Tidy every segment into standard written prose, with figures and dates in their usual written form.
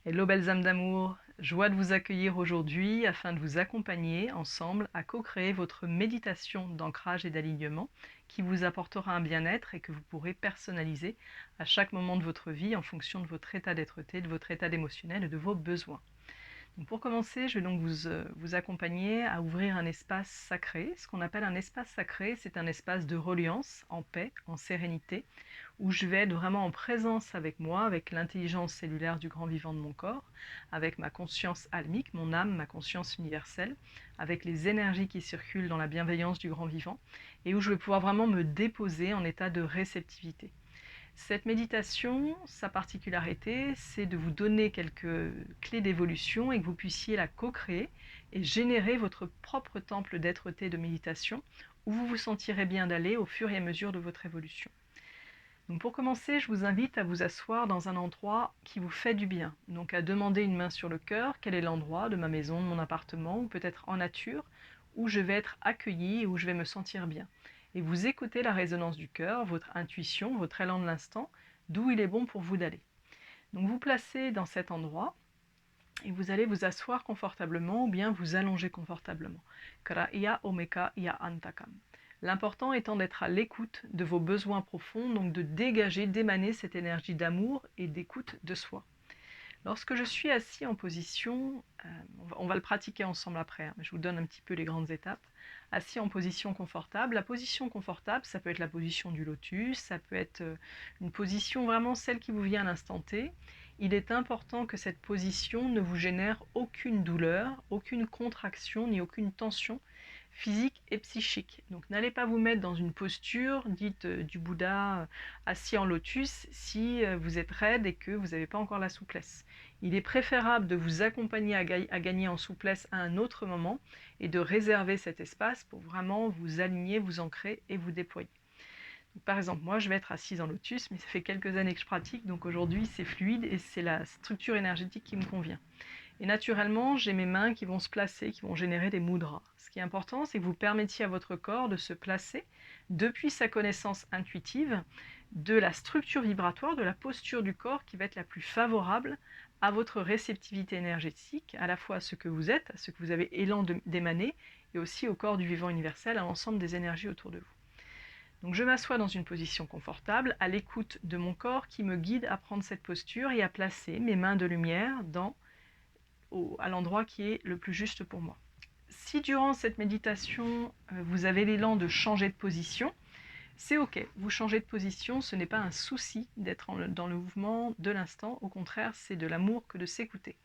Hello belles âmes d'amour, joie de vous accueillir aujourd'hui afin de vous accompagner ensemble à co-créer votre méditation d'ancrage et d'alignement qui vous apportera un bien-être et que vous pourrez personnaliser à chaque moment de votre vie en fonction de votre état d'être-té, de votre état émotionnel et de vos besoins. Donc pour commencer, je vais donc vous accompagner à ouvrir un espace sacré. Ce qu'on appelle un espace sacré, c'est un espace de reliance, en paix, en sérénité, où je vais être vraiment en présence avec moi, avec l'intelligence cellulaire du grand vivant de mon corps, avec ma conscience almique, mon âme, ma conscience universelle, avec les énergies qui circulent dans la bienveillance du grand vivant, et où je vais pouvoir vraiment me déposer en état de réceptivité. Cette méditation, sa particularité, c'est de vous donner quelques clés d'évolution et que vous puissiez la co-créer et générer votre propre temple d'être-té de méditation où vous vous sentirez bien d'aller au fur et à mesure de votre évolution. Donc pour commencer, je vous invite à vous asseoir dans un endroit qui vous fait du bien. Donc à demander une main sur le cœur, quel est l'endroit de ma maison, de mon appartement, ou peut-être en nature, où je vais être accueillie et où je vais me sentir bien. Et vous écoutez la résonance du cœur, votre intuition, votre élan de l'instant, d'où il est bon pour vous d'aller. Donc vous placez dans cet endroit et vous allez vous asseoir confortablement ou bien vous allonger confortablement. Kraya omeka ya antakam. L'important étant d'être à l'écoute de vos besoins profonds, donc de dégager, d'émaner cette énergie d'amour et d'écoute de soi. Lorsque je suis assis en position, on va le pratiquer ensemble après, hein, mais je vous donne un petit peu les grandes étapes. Assis en position confortable. La position confortable, ça peut être la position du lotus, ça peut être une position vraiment celle qui vous vient à l'instant T. Il est important que cette position ne vous génère aucune douleur, aucune contraction ni aucune tension physique et psychique. Donc n'allez pas vous mettre dans une posture dite du Bouddha assis en lotus si vous êtes raide et que vous n'avez pas encore la souplesse. Il est préférable de vous accompagner à gagner en souplesse à un autre moment et de réserver cet espace pour vraiment vous aligner, vous ancrer et vous déployer. Donc, par exemple, moi je vais être assise en lotus, mais ça fait quelques années que je pratique, donc aujourd'hui c'est fluide et c'est la structure énergétique qui me convient. Et naturellement, j'ai mes mains qui vont se placer, qui vont générer des mudras. Ce qui est important, c'est que vous permettiez à votre corps de se placer depuis sa connaissance intuitive de la structure vibratoire, de la posture du corps qui va être la plus favorable à votre réceptivité énergétique, à la fois à ce que vous êtes, à ce que vous avez élan d'émaner, et aussi au corps du vivant universel, à l'ensemble des énergies autour de vous. Donc je m'assois dans une position confortable, à l'écoute de mon corps qui me guide à prendre cette posture et à placer mes mains de lumière à l'endroit qui est le plus juste pour moi. Si durant cette méditation, vous avez l'élan de changer de position, c'est ok, vous changez de position, ce n'est pas un souci d'être dans le mouvement de l'instant, au contraire, c'est de l'amour que de s'écouter.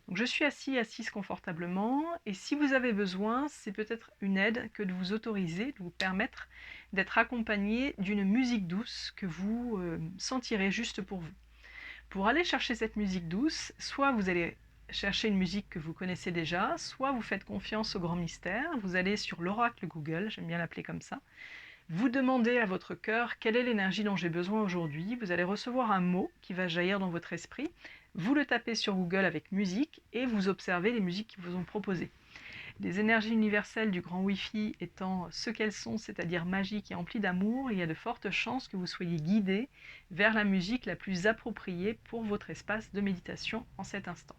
Donc je suis assise confortablement, et si vous avez besoin, c'est peut-être une aide que de vous autoriser, de vous permettre d'être accompagné d'une musique douce que vous sentirez juste pour vous. Pour aller chercher cette musique douce, soit vous allez chercher une musique que vous connaissez déjà, soit vous faites confiance au grand mystère, vous allez sur l'oracle Google, j'aime bien l'appeler comme ça, vous demandez à votre cœur quelle est l'énergie dont j'ai besoin aujourd'hui, vous allez recevoir un mot qui va jaillir dans votre esprit, vous le tapez sur Google avec musique et vous observez les musiques qui vous ont proposées. Les énergies universelles du grand Wi-Fi étant ce qu'elles sont, c'est-à-dire magiques et emplies d'amour, il y a de fortes chances que vous soyez guidé vers la musique la plus appropriée pour votre espace de méditation en cet instant.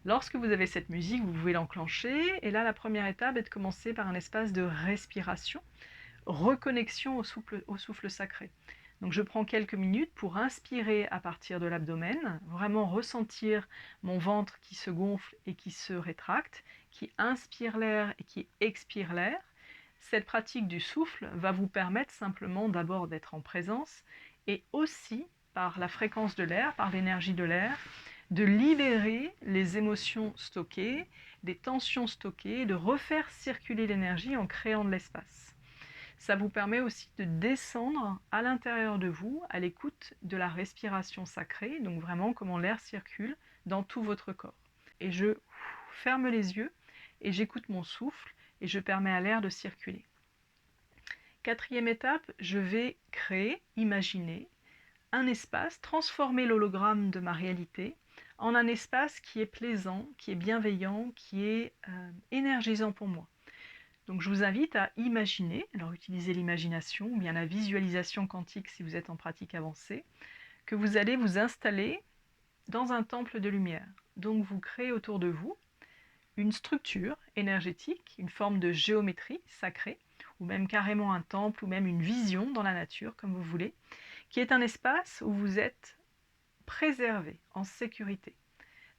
Lorsque vous avez cette musique, vous pouvez l'enclencher, et là la première étape est de commencer par un espace de respiration, reconnexion au souffle sacré. Donc je prends quelques minutes pour inspirer à partir de l'abdomen, vraiment ressentir mon ventre qui se gonfle et qui se rétracte, qui inspire l'air et qui expire l'air. Cette pratique du souffle va vous permettre simplement d'abord d'être en présence et aussi par la fréquence de l'air, par l'énergie de l'air, de libérer les émotions stockées, des tensions stockées, de refaire circuler l'énergie en créant de l'espace. Ça vous permet aussi de descendre à l'intérieur de vous, à l'écoute de la respiration sacrée, donc vraiment comment l'air circule dans tout votre corps. Et je ferme les yeux et j'écoute mon souffle et je permets à l'air de circuler. Quatrième étape, je vais créer, imaginer un espace, transformer l'hologramme de ma réalité en un espace qui est plaisant, qui est bienveillant, qui est énergisant pour moi. Donc je vous invite à imaginer, alors utilisez l'imagination ou bien la visualisation quantique si vous êtes en pratique avancée, que vous allez vous installer dans un temple de lumière. Donc vous créez autour de vous une structure énergétique, une forme de géométrie sacrée, ou même carrément un temple, ou même une vision dans la nature, comme vous voulez, qui est un espace où vous êtes préservé, en sécurité.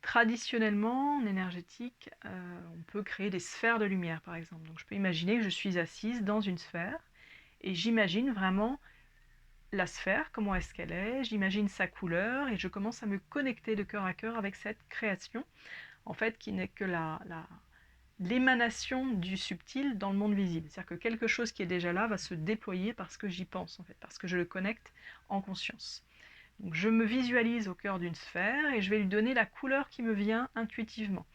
Traditionnellement, en énergétique, on peut créer des sphères de lumière, par exemple. Donc je peux imaginer que je suis assise dans une sphère, et j'imagine vraiment la sphère, comment est-ce qu'elle est, j'imagine sa couleur, et je commence à me connecter de cœur à cœur avec cette création, en fait, qui n'est que l'émanation du subtil dans le monde visible. C'est-à-dire que quelque chose qui est déjà là va se déployer parce que j'y pense, en fait, parce que je le connecte en conscience. Donc je me visualise au cœur d'une sphère et je vais lui donner la couleur qui me vient intuitivement.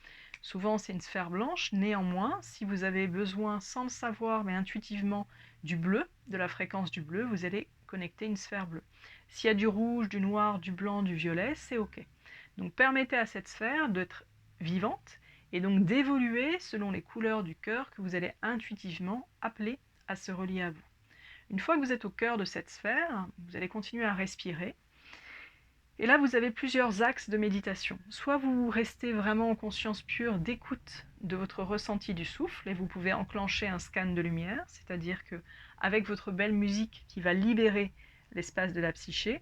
Souvent c'est une sphère blanche, néanmoins, si vous avez besoin, sans le savoir, mais intuitivement, du bleu, de la fréquence du bleu, vous allez connecter une sphère bleue. S'il y a du rouge, du noir, du blanc, du violet, c'est OK. Donc permettez à cette sphère d'être vivante et donc d'évoluer selon les couleurs du cœur que vous allez intuitivement appeler à se relier à vous. Une fois que vous êtes au cœur de cette sphère, vous allez continuer à respirer. Et là, vous avez plusieurs axes de méditation. Soit vous restez vraiment en conscience pure d'écoute de votre ressenti du souffle, et vous pouvez enclencher un scan de lumière, c'est-à-dire que avec votre belle musique qui va libérer l'espace de la psyché,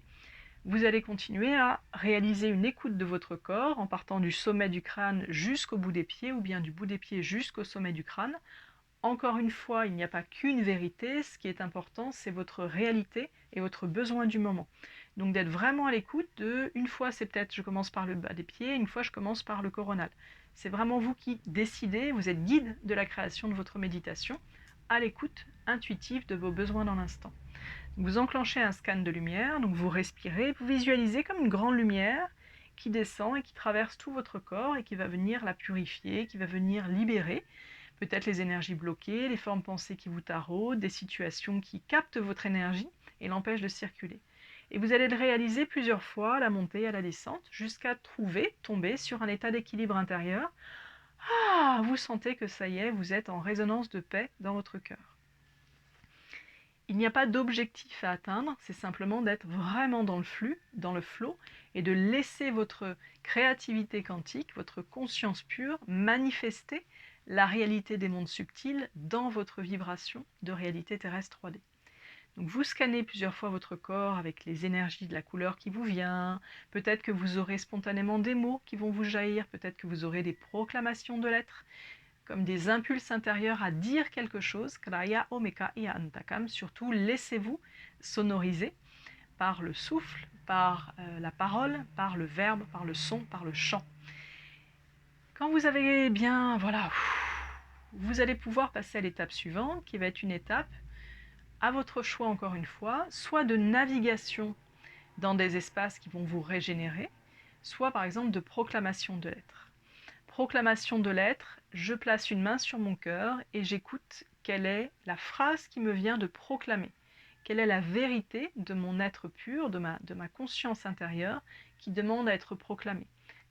vous allez continuer à réaliser une écoute de votre corps en partant du sommet du crâne jusqu'au bout des pieds, ou bien du bout des pieds jusqu'au sommet du crâne. Encore une fois, il n'y a pas qu'une vérité, ce qui est important, c'est votre réalité et votre besoin du moment. Donc d'être vraiment à l'écoute de, une fois c'est peut-être je commence par le bas des pieds, une fois je commence par le coronal. C'est vraiment vous qui décidez, vous êtes guide de la création de votre méditation, à l'écoute intuitive de vos besoins dans l'instant. Vous enclenchez un scan de lumière, donc vous respirez, vous visualisez comme une grande lumière qui descend et qui traverse tout votre corps et qui va venir la purifier, qui va venir libérer peut-être les énergies bloquées, les formes pensées qui vous taraudent, des situations qui captent votre énergie et l'empêchent de circuler. Et vous allez le réaliser plusieurs fois, à la montée et à la descente, jusqu'à tomber sur un état d'équilibre intérieur. Ah, vous sentez que ça y est, vous êtes en résonance de paix dans votre cœur. Il n'y a pas d'objectif à atteindre, c'est simplement d'être vraiment dans le flux, dans le flow, et de laisser votre créativité quantique, votre conscience pure, manifester la réalité des mondes subtils dans votre vibration de réalité terrestre 3D. Donc vous scannez plusieurs fois votre corps avec les énergies de la couleur qui vous vient, peut-être que vous aurez spontanément des mots qui vont vous jaillir, peut-être que vous aurez des proclamations de lettres, comme des impulses intérieurs à dire quelque chose. Kraya Omeka Ia Antakam. Surtout, laissez-vous sonoriser par le souffle, par la parole, par le verbe, par le son, par le chant. Quand vous avez bien, voilà, vous allez pouvoir passer à l'étape suivante, qui va être une étape, à votre choix encore une fois, soit de navigation dans des espaces qui vont vous régénérer, soit par exemple de proclamation de lettres. Proclamation de lettres, je place une main sur mon cœur et j'écoute quelle est la phrase qui me vient de proclamer. Quelle est la vérité de mon être pur, de ma conscience intérieure qui demande à être proclamée.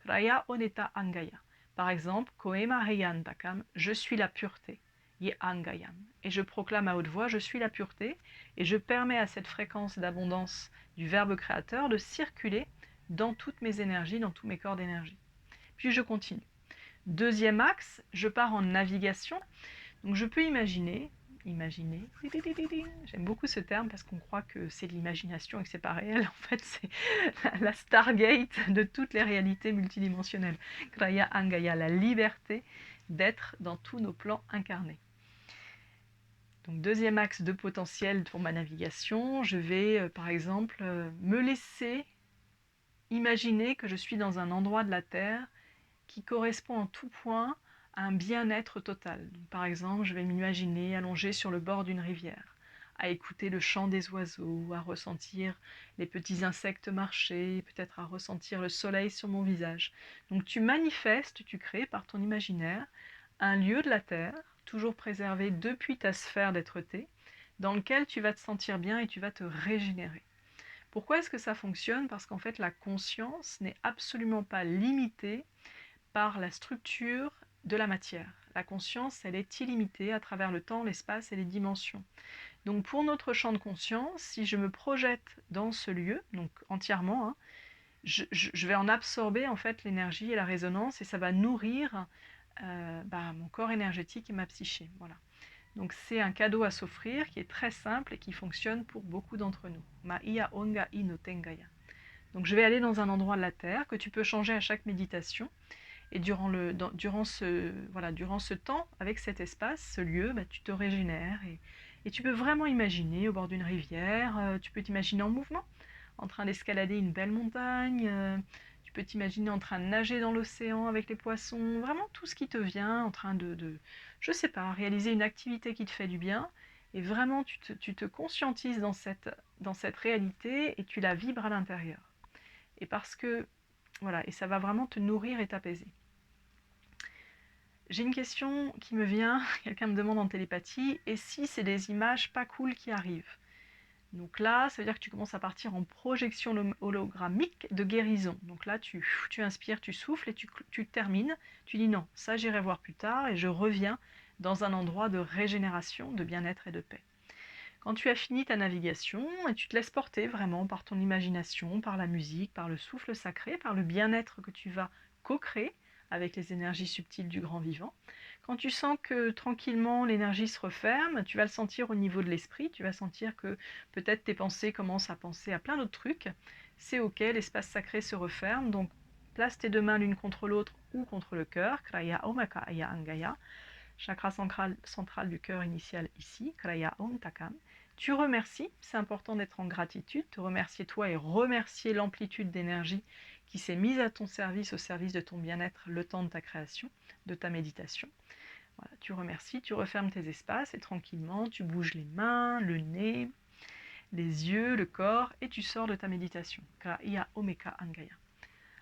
Raya Oneta Angaya. Par exemple, Koema Heyantakam, je suis la pureté. Ye Angayam. Et je proclame à haute voix, je suis la pureté, et je permets à cette fréquence d'abondance du Verbe créateur de circuler dans toutes mes énergies, dans tous mes corps d'énergie. Puis je continue. Deuxième axe, je pars en navigation. Donc je peux imaginer, j'aime beaucoup ce terme parce qu'on croit que c'est de l'imagination et que c'est pas réel. En fait, c'est la Stargate de toutes les réalités multidimensionnelles. Kraya Angaya, la liberté d'être dans tous nos plans incarnés. Donc deuxième axe de potentiel pour ma navigation, je vais par exemple me laisser imaginer que je suis dans un endroit de la Terre qui correspond en tout point à un bien-être total. Donc, par exemple, je vais m'imaginer allongé sur le bord d'une rivière, à écouter le chant des oiseaux, à ressentir les petits insectes marcher, peut-être à ressentir le soleil sur mon visage. Donc tu manifestes, tu crées par ton imaginaire un lieu de la Terre, toujours préservé depuis ta sphère d'être-té, dans lequel tu vas te sentir bien et tu vas te régénérer. Pourquoi est-ce que ça fonctionne? Parce qu'en fait, la conscience n'est absolument pas limitée par la structure de la matière. La conscience, elle est illimitée à travers le temps, l'espace et les dimensions. Donc pour notre champ de conscience, si je me projette dans ce lieu, donc entièrement, je vais en absorber en fait l'énergie et la résonance et ça va nourrir mon corps énergétique et ma psyché. Voilà. Donc c'est un cadeau à s'offrir qui est très simple et qui fonctionne pour beaucoup d'entre nous. Maia onga ino tengaya. Donc je vais aller dans un endroit de la Terre que tu peux changer à chaque méditation. Et durant ce temps, avec cet espace, ce lieu, tu te régénères et tu peux vraiment imaginer au bord d'une rivière, tu peux t'imaginer en mouvement, en train d'escalader une belle montagne, tu peux t'imaginer en train de nager dans l'océan avec les poissons, vraiment tout ce qui te vient, en train je sais pas, réaliser une activité qui te fait du bien. Et vraiment, tu te conscientises dans cette réalité et tu la vibres à l'intérieur. Et parce que, voilà, et ça va vraiment te nourrir et t'apaiser. J'ai une question qui me vient, quelqu'un me demande en télépathie, et si c'est des images pas cool qui arrivent? Donc là, ça veut dire que tu commences à partir en projection hologrammique de guérison. Donc là, tu inspires, tu souffles et tu termines. Tu dis non, ça j'irai voir plus tard et je reviens dans un endroit de régénération, de bien-être et de paix. Quand tu as fini ta navigation, et tu te laisses porter vraiment par ton imagination, par la musique, par le souffle sacré, par le bien-être que tu vas co-créer avec les énergies subtiles du grand vivant. Quand tu sens que tranquillement l'énergie se referme, tu vas le sentir au niveau de l'esprit, tu vas sentir que peut-être tes pensées commencent à penser à plein d'autres trucs. C'est ok, l'espace sacré se referme, donc place tes deux mains l'une contre l'autre ou contre le cœur, Kraya Omaka Aya Angaya, chakra central du cœur initial ici, Kraya Om Takam. Tu remercies, c'est important d'être en gratitude, te remercier toi et remercier l'amplitude d'énergie qui s'est mise à ton service, au service de ton bien-être, le temps de ta création, de ta méditation. Voilà, tu remercies, tu refermes tes espaces et tranquillement, tu bouges les mains, le nez, les yeux, le corps et tu sors de ta méditation. Kraya Omeka Angaya.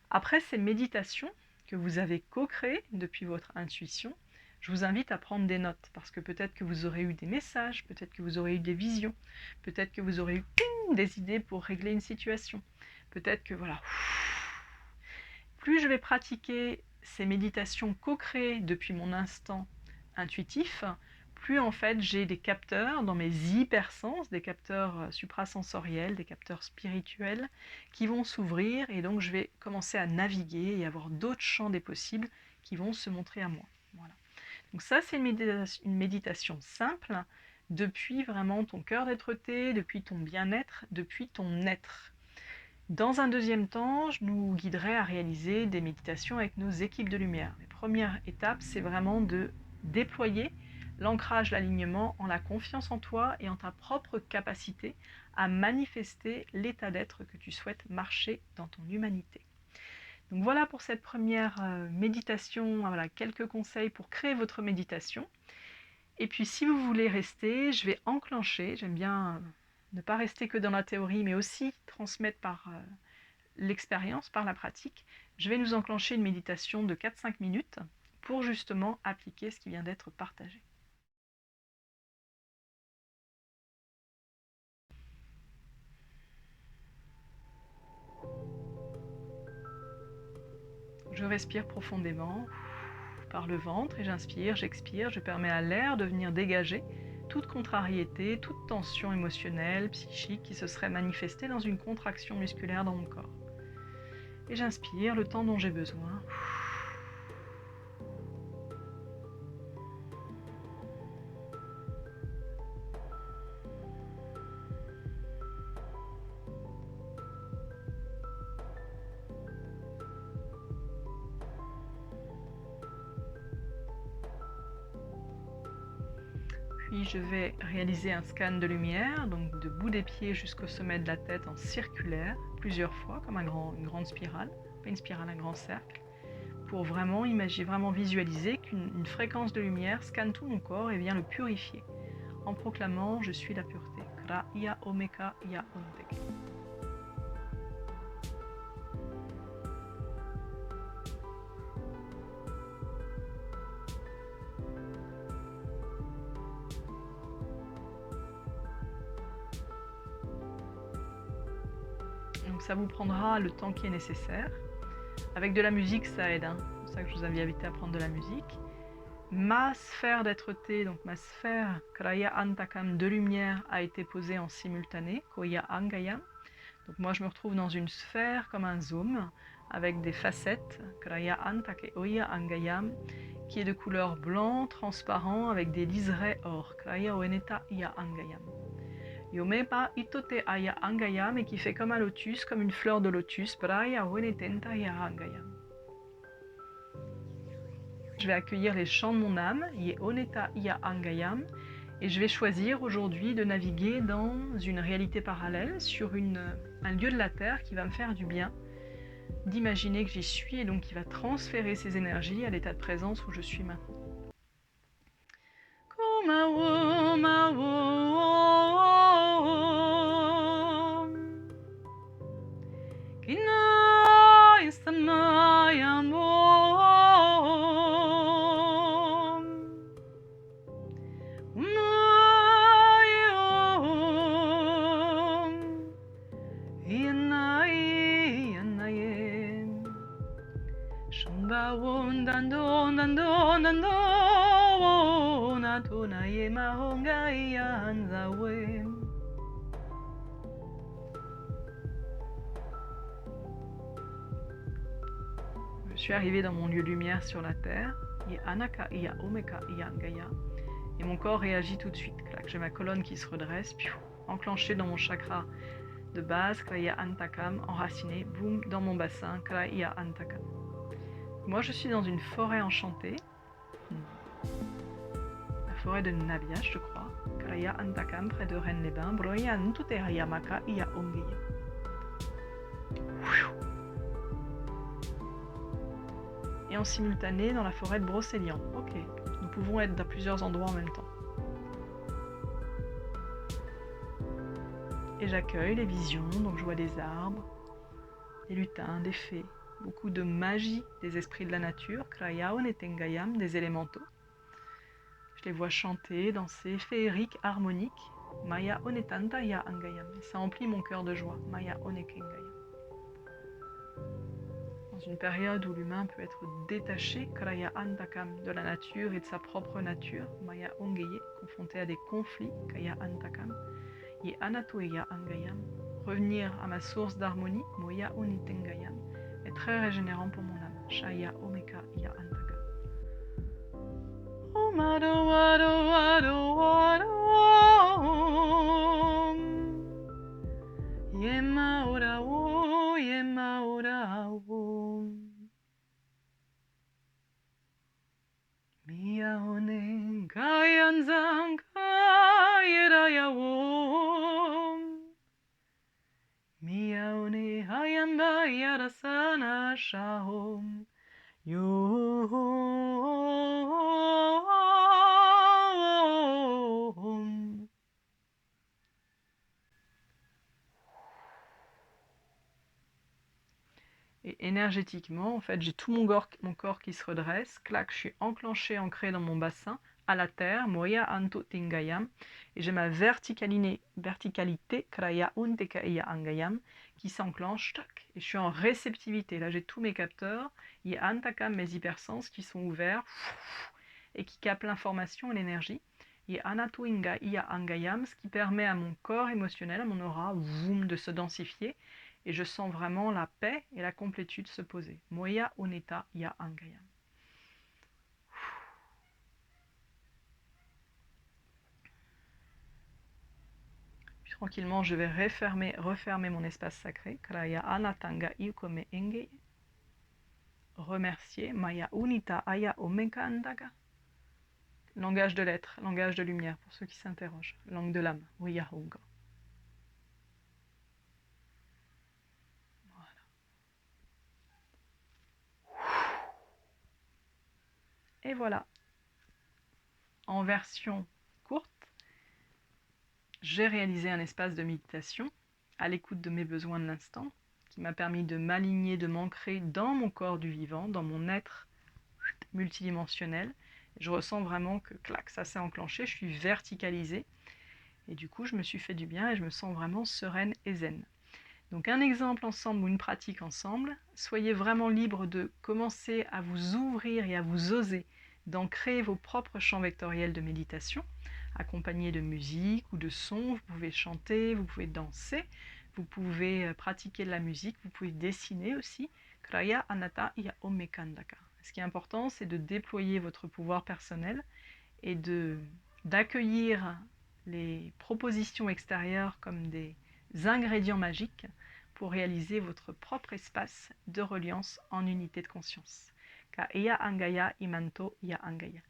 Après ces méditations que vous avez co-créées depuis votre intuition, je vous invite à prendre des notes parce que peut-être que vous aurez eu des messages, peut-être que vous aurez eu des visions, peut-être que vous aurez eu des idées pour régler une situation. Peut-être que voilà. Plus je vais pratiquer ces méditations co-créées depuis mon instant intuitif, plus en fait j'ai des capteurs dans mes hypersens, des capteurs suprasensoriels, des capteurs spirituels qui vont s'ouvrir et donc je vais commencer à naviguer et avoir d'autres champs des possibles qui vont se montrer à moi. Voilà. Donc ça c'est une méditation simple depuis vraiment ton cœur d'être-té, depuis ton bien-être, depuis ton être. Dans un deuxième temps, je nous guiderai à réaliser des méditations avec nos équipes de lumière. La première étape, c'est vraiment de déployer l'ancrage, l'alignement en la confiance en toi et en ta propre capacité à manifester l'état d'être que tu souhaites marcher dans ton humanité. Donc voilà pour cette première méditation, voilà, quelques conseils pour créer votre méditation. Et puis si vous voulez rester, je vais enclencher, j'aime bien ne pas rester que dans la théorie, mais aussi transmettre par l'expérience, par la pratique. Je vais nous enclencher une méditation de 4-5 minutes pour justement appliquer ce qui vient d'être partagé. Je respire profondément par le ventre et j'inspire, j'expire, je permets à l'air de venir dégager toute contrariété, toute tension émotionnelle, psychique qui se serait manifestée dans une contraction musculaire dans mon corps. Et j'inspire le temps dont j'ai besoin. Puis je vais réaliser un scan de lumière, donc de bout des pieds jusqu'au sommet de la tête en circulaire, plusieurs fois, comme une grande spirale, pas une spirale, un grand cercle, pour vraiment imaginer, vraiment visualiser qu'une fréquence de lumière scanne tout mon corps et vient le purifier, en proclamant « Je suis la pureté ». Kra ia omeka ia ontek. Donc ça vous prendra le temps qui est nécessaire. Avec de la musique, ça aide, hein. C'est pour ça que je vous avais invité à prendre de la musique. Ma sphère d'être-té, donc ma sphère Kraya Antakam de lumière a été posée en simultané, Koya Angayam. Donc moi je me retrouve dans une sphère comme un zoom avec des facettes, Kraya Antake Oya Angayam, qui est de couleur blanc, transparent, avec des liserés or, Kraya Oeneta Iya Angayam. Yomepa Itote Aya Angayam, et qui fait comme un lotus, comme une fleur de lotus, Praya Oenetenta Iya Angayam. Je vais accueillir les chants de mon âme, Ye Oneta Iya Angayam, et je vais choisir aujourd'hui de naviguer dans une réalité parallèle, sur un lieu de la Terre qui va me faire du bien, d'imaginer que j'y suis et donc qui va transférer ces énergies à l'état de présence où je suis maintenant. Je suis arrivée dans mon lieu lumière sur la terre, et mon corps réagit tout de suite. J'ai ma colonne qui se redresse, enclenchée dans mon chakra de base, Kraya Antakam, enraciné, boum, dans mon bassin, Kraya Antakam. Moi je suis dans une forêt enchantée, la forêt de Naviash je crois, Kraya Antakam, près de Rennes-les-Bains, Broya Ntuterayamaka Iya Ongeya. Et en simultané dans la forêt de Brocéliande. Ok, nous pouvons être dans plusieurs endroits en même temps. Et j'accueille les visions, donc je vois des arbres, des lutins, des fées, beaucoup de magie des esprits de la nature, Krayaon et Tengayam, des élémentaux. Je les vois chanter, danser, féeriques, harmoniques, Maya Onetanta Ya Angayam. Et ça emplit mon cœur de joie, Maya Onekengayam. Dans une période où l'humain peut être détaché, Kraya Antakam, de la nature et de sa propre nature, Maya Ongeye, confronté à des conflits, Kaya Antakam, Ye Anatoeya Angayam, revenir à ma source d'harmonie, Moya Onitengayam, est très régénérant pour mon âme, Shaya Omeka Ya Antakam. Omado Wado Wado Wado Yema Ora Wo Yema Ora Wo Mia One Kayanzanga Yeraya Wo Mia One Hayamba Yarasana Shahom Yom. Et énergétiquement, en fait, j'ai tout mon corps qui se redresse, clac, je suis enclenchée, ancrée dans mon bassin, à la terre, Moya Anto Tingayam, et j'ai ma verticalité, Kraya Untekaya Angayam, qui s'enclenche, et je suis en réceptivité. Là, j'ai tous mes capteurs, Ye Antakam, mes hypersens, qui sont ouverts, et qui captent l'information et l'énergie. Ye Anato Inga Iya Angayam, ce qui permet à mon corps émotionnel, à mon aura, de se densifier, et je sens vraiment la paix et la complétude se poser. Moya Oneta Ya Angayam. Puis tranquillement, je vais refermer mon espace sacré. Kraya Anatanga Ikome Enge. Remercier. Maya Unita Aya Omeka Andaga. Langage de l'être, langage de lumière, pour ceux qui s'interrogent. Langue de l'âme. Oya Honga. Et voilà, en version courte, j'ai réalisé un espace de méditation à l'écoute de mes besoins de l'instant, qui m'a permis de m'aligner, de m'ancrer dans mon corps du vivant, dans mon être multidimensionnel. Je ressens vraiment que, clac, ça s'est enclenché, je suis verticalisée, et du coup je me suis fait du bien et je me sens vraiment sereine et zen. Donc un exemple ensemble ou une pratique ensemble, soyez vraiment libre de commencer à vous ouvrir et à vous oser, d'en créer vos propres champs vectoriels de méditation, accompagnés de musique ou de sons. Vous pouvez chanter, vous pouvez danser, Vous pouvez pratiquer de la musique, vous pouvez dessiner aussi. Kraya anata ya omekandaka. Ce qui est important, c'est de déployer votre pouvoir personnel et d'accueillir les propositions extérieures comme des ingrédients magiques pour réaliser votre propre espace de reliance en unité de conscience. Ka iya angaya imanto iya angaya.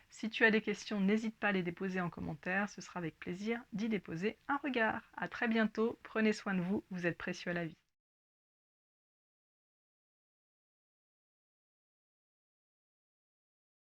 Si tu as des questions, n'hésite pas à les déposer en commentaire, ce sera avec plaisir d'y déposer un regard. À très bientôt, prenez soin de vous, vous êtes précieux à la vie.